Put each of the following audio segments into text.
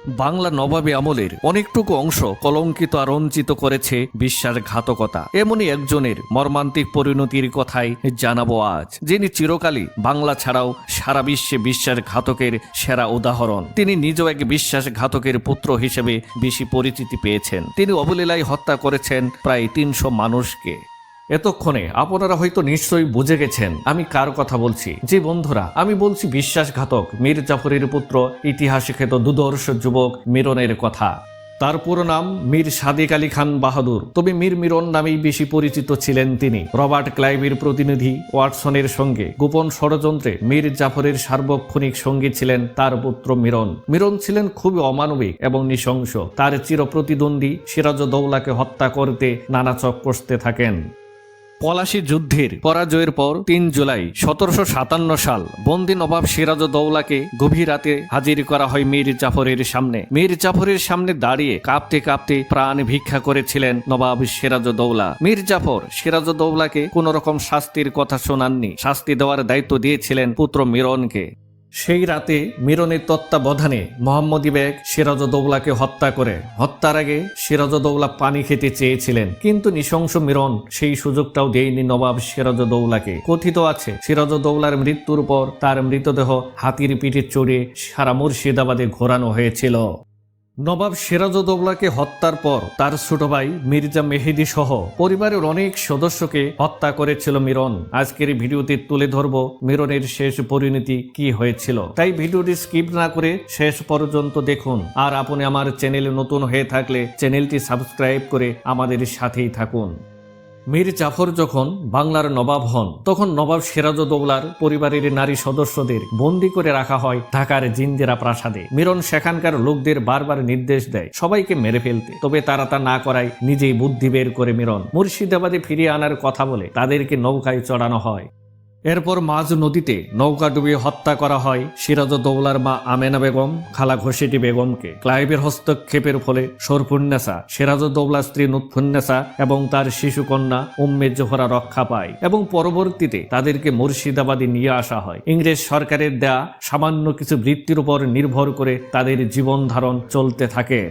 বাংলা নবাবী আমলের অনেকটুকু অংশ কলঙ্কিত আর রঞ্জিত করেছে বিশ্বাসঘাতকতা। এমনই একজনের মর্মান্তিক পরিণতির কথাই জানাবো আজ, যিনি চিরকালই বাংলা ছাড়াও সারা বিশ্বে বিশ্বাসঘাতকের সেরা উদাহরণ। তিনি নিজেও এক বিশ্বাসঘাতকের পুত্র হিসেবে বেশি পরিচিতি পেয়েছেন। তিনি অবলীলায় হত্যা করেছেন প্রায় 300 মানুষকে। এতক্ষণে আপনারা হয়তো নিশ্চয়ই বুঝে গেছেন আমি কার কথা বলছি। যে বন্ধুরা, আমি বলছি বিশ্বাসঘাতক মীর জাফরের পুত্র, ইতিহাসে খ্যাত দুর্ধর্ষ যুবক মিরনের কথা। তার পুরো নাম মীর সাদিক আলী খান বাহাদুর, তবে মীর মিরন নামেই বেশি পরিচিত ছিলেন তিনি। রবার্ট ক্লাইভের প্রতিনিধি ওয়াটসনের সঙ্গে গোপন ষড়যন্ত্রে মীর জাফরের সার্বক্ষণিক সঙ্গী ছিলেন তার পুত্র মিরন। মিরন ছিলেন খুবই অমানবিক এবং নৃশংস। তার চিরপ্রতিদ্বন্দ্বী সিরাজউদ্দৌলাকে হত্যা করতে নানা চক কষতে থাকেন। পলাশী যুদ্ধের পরাজয়ের পর 3 জুলাই 1757 সাল বন্দি নবাব সিরাজউদ্দৌলাকে গভীর রাতে হাজির করা হয় মীর জাফরের সামনে। মীর জাফরের সামনে দাঁড়িয়ে কাঁপতে কাঁপতে প্রাণ ভিক্ষা করেছিলেন নবাব সিরাজউদ্দৌলা। মীর জাফর সিরাজউদ্দৌলাকে কোন রকম শাস্তির কথা শোনাননি। শাস্তি দেওয়ার দায়িত্ব দিয়েছিলেন পুত্র মিরনকে। সেই রাতে মিরনের তত্ত্বাবধানে মোহাম্মদী বেগ সিরাজউদ্দৌলাকে হত্যা করে। হত্যার আগে সিরাজউদ্দৌলা পানি খেতে চেয়েছিলেন, কিন্তু নৃশংস মিরন সেই সুযোগটাও দেয়নি নবাব সিরাজউদ্দৌলাকে। কথিত আছে সিরাজউদ্দৌলার মৃত্যুর পর তার মৃতদেহ হাতির পিঠে চড়ে সারা মুর্শিদাবাদে ঘোরানো হয়েছিল। নবাব সিরাজউদ্দৌলাকে হত্যার পর তার ছোট ভাই মির্জা মেহেদী সহ পরিবারের অনেক সদস্যকে হত্যা করেছিল মিরন। আজকের ভিডিওতে তুলে ধরব মিরনের শেষ পরিণতি কি হয়েছিল, তাই ভিডিওটি স্কিপ না করে শেষ পর্যন্ত দেখুন। আর আপনি আমার চ্যানেলে নতুন হয়ে থাকলে চ্যানেলটি সাবস্ক্রাইব করে আমাদের সাথেই থাকুন। মীর জাফর যখন বাংলার নবাব হন, তখন নবাব সিরাজউদ্দৌলার পরিবারের নারী সদস্যদের বন্দী করে রাখা হয় ঢাকার জিঞ্জিরা প্রাসাদে। মিরন সেখানকার লোকদের বারবার নির্দেশ দেয় সবাইকে মেরে ফেলতে, তবে তারা তা না করায় নিজেই বুদ্ধি বের করে মিরন মুর্শিদাবাদে ফিরিয়ে আনার কথা বলে তাদেরকে নৌকায় চড়ানো হয়। এরপর মাঝ নদীতে নৌকা ডুবিয়ে হত্যা করা হয় সিরাজউদ্দৌলার মা আমেনা বেগম, খালা ঘসেটি বেগমকে। ক্লাইভের হস্তক্ষেপের ফলে সরফুন্নেসা, সিরাজউদ্দৌলার স্ত্রী লুৎফুন্নেসা এবং তার শিশুকন্যা উম্মে জোহরা রক্ষা পায় এবং পরবর্তীতে তাদেরকে মুর্শিদাবাদে নিয়ে আসা হয়। ইংরেজ সরকারের দেয়া সামান্য কিছু বৃত্তির উপর নির্ভর করে তাদের জীবন ধারণ চলতে থাকে।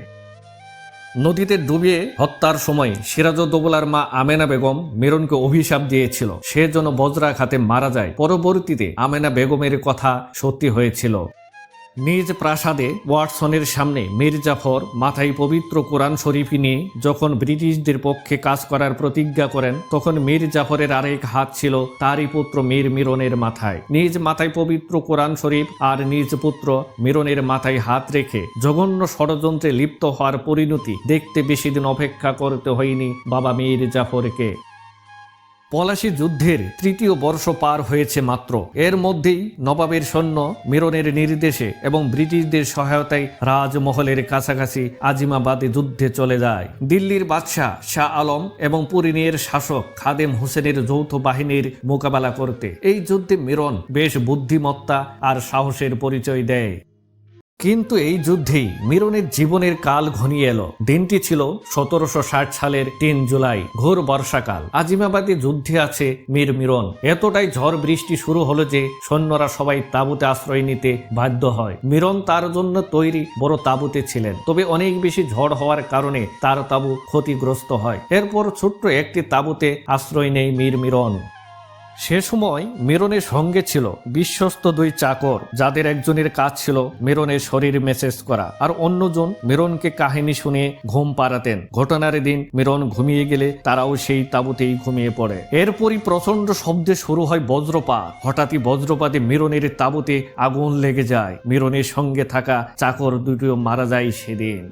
নদীতে ডুবিয়ে হত্যার সময় সিরাজউদ্দৌলার মা আমেনা বেগম মিরনকে অভিশাপ দিয়েছিল সে যেন বজ্রাঘাতে মারা যায়। পরবর্তীতে আমেনা বেগমের কথা সত্যি হয়েছিল। নিজ প্রাসাদে ওয়াটসনের সামনে মীর জাফর মাথায় পবিত্র কোরআন শরীফ নিয়ে যখন ব্রিটিশদের পক্ষে কাজ করার প্রতিজ্ঞা করেন, তখন মীর জাফরের আরেক হাত ছিল তারই পুত্র মীর মিরনের মাথায়। নিজ মাথায় পবিত্র কোরআন শরীফ আর নিজ পুত্র মিরনের মাথায় হাত রেখে জঘন্য ষড়যন্ত্রে লিপ্ত হওয়ার পরিণতি দেখতে বেশি দিন অপেক্ষা করতে হয়নি বাবা মীর জাফরকে। পলাশী যুদ্ধের 3য় বর্ষ পার হয়েছে মাত্র। এর মধ্যেই নবাবের সৈন্য মিরনের নির্দেশে এবং ব্রিটিশদের সহায়তায় রাজমহলের কাছাকাছি আজিমাবাদে যুদ্ধে চলে যায়। দিল্লির বাদশাহ শাহ আলম এবং পুরিনের শাসক খাদেম হোসেনের যৌথ বাহিনীর মোকাবেলা করতে। এই যুদ্ধে মিরন বেশ বুদ্ধিমত্তা আর সাহসের পরিচয় দেয়। কিন্তু এই যুদ্ধেই মিরনের জীবনের কাল ঘনিয়ে এলো। দিনটি ছিল 1760 সালের 3 জুলাই, ঘোর বর্ষাকাল। আজিমাবাদে যুদ্ধে আছে মীর মিরন। এতটাই ঝড় বৃষ্টি শুরু হলো যে সৈন্যরা সবাই তাঁবুতে আশ্রয় নিতে বাধ্য হয়। মিরন তার জন্য তৈরি বড় তাঁবুতে ছিলেন, তবে অনেক বেশি ঝড় হওয়ার কারণে তার তাঁবু ক্ষতিগ্রস্ত হয়। এরপর ছোট্ট একটি তাঁবুতে আশ্রয় নেয় মীর মিরন। সে সময় মিরনের সঙ্গে ছিল বিশ্বস্ত 2 চাকর, যাদের একজনের কাজ ছিল মিরনের শরীর মেসেজ করা আর অন্যজন মিরনকে কাহিনী শুনে ঘুম পাড়াতেন। ঘটনার দিন মিরন ঘুমিয়ে গেলে তারাও সেই তাঁবুতেই ঘুমিয়ে পড়ে। এরপরই প্রচন্ড শব্দে শুরু হয় বজ্রপাত। হঠাৎই বজ্রপাতে মিরনের তাঁবুতে আগুন লেগে যায়। মিরনের সঙ্গে থাকা চাকর দুটিও মারা যায় সেদিন।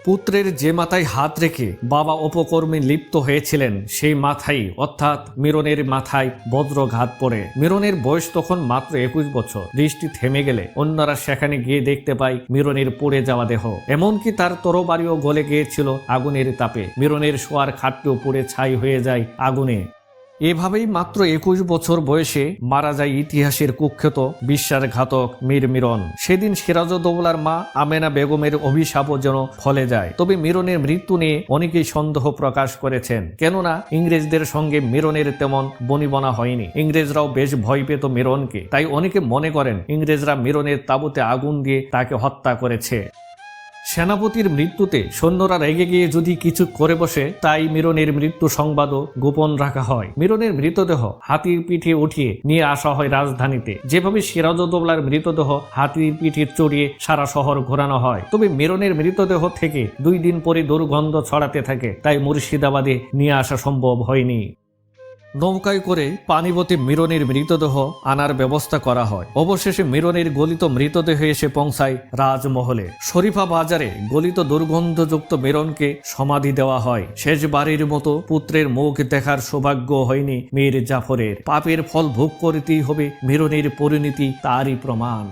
পুত্রের যে মাথায় হাত রেখে বাবা অপকর্মে লিপ্ত হয়েছিলেন, সেই মাথায় অর্থাৎ মিরনের মাথায় বজ্রঘাত পড়ে। মিরনের বয়স তখন মাত্র 21 বছর। বৃষ্টি থেমে গেলে অন্যরা সেখানে গিয়ে দেখতে পায় মিরনের পড়ে যাওয়া দেহ। এমনকি তার তরবারিও গলে গিয়েছিল আগুনের তাপে। মিরনের শোয়ার খাটটিও পুড়ে ছাই হয়ে যায় আগুনে। এভাবেই মাত্র 21 বছর বয়সে মারা যায় ইতিহাসের কুখ্যাত বিশ্বাসঘাতক মীর মিরন। সেদিন সিরাজউদ্দৌলার মা আমেনা বেগমের অভিশাপও যেন ফলে যায়। তবে মিরনের মৃত্যু নিয়ে অনেকেই সন্দেহ প্রকাশ করেছেন, কেননা ইংরেজদের সঙ্গে মিরনের তেমন বনিবনা হয়নি। ইংরেজরাও বেশ ভয় পেত মিরনকে, তাই অনেকে মনে করেন ইংরেজরা মিরনের তাঁবুতে আগুন দিয়ে তাকে হত্যা করেছে। সেনাপতির মৃত্যুতে সৈন্যরা রেগে গিয়ে যদি কিছু করে বসে, তাই মিরনের মৃত্যু সংবাদও গোপন রাখা হয়। মিরনের মৃতদেহ হাতির পিঠে উঠিয়ে নিয়ে আসা হয় রাজধানীতে, যেভাবে সিরাজউদ্দৌলার মৃতদেহ হাতির পিঠে চড়িয়ে সারা শহর ঘোরানো হয়। তবে মিরনের মৃতদেহ থেকে 2 দিন পরে দুর্গন্ধ ছড়াতে থাকে, তাই মুর্শিদাবাদে নিয়ে আসা সম্ভব হয়নি। নৌকায় করে পানিপথে মিরনের মৃতদেহ আনার ব্যবস্থা করা হয়। অবশেষে মিরনের গলিত মৃতদেহ এসে পৌঁছায় রাজমহলে। শরীফা বাজারে গলিত দুর্গন্ধযুক্ত মিরনকে সমাধি দেওয়া হয়। শেষবারের মতো পুত্রের মুখ দেখার সৌভাগ্য হয়নি মীর জাফরের। পাপের ফল ভোগ করতেই হবে মিরনের পরিণতি তারই প্রমাণ।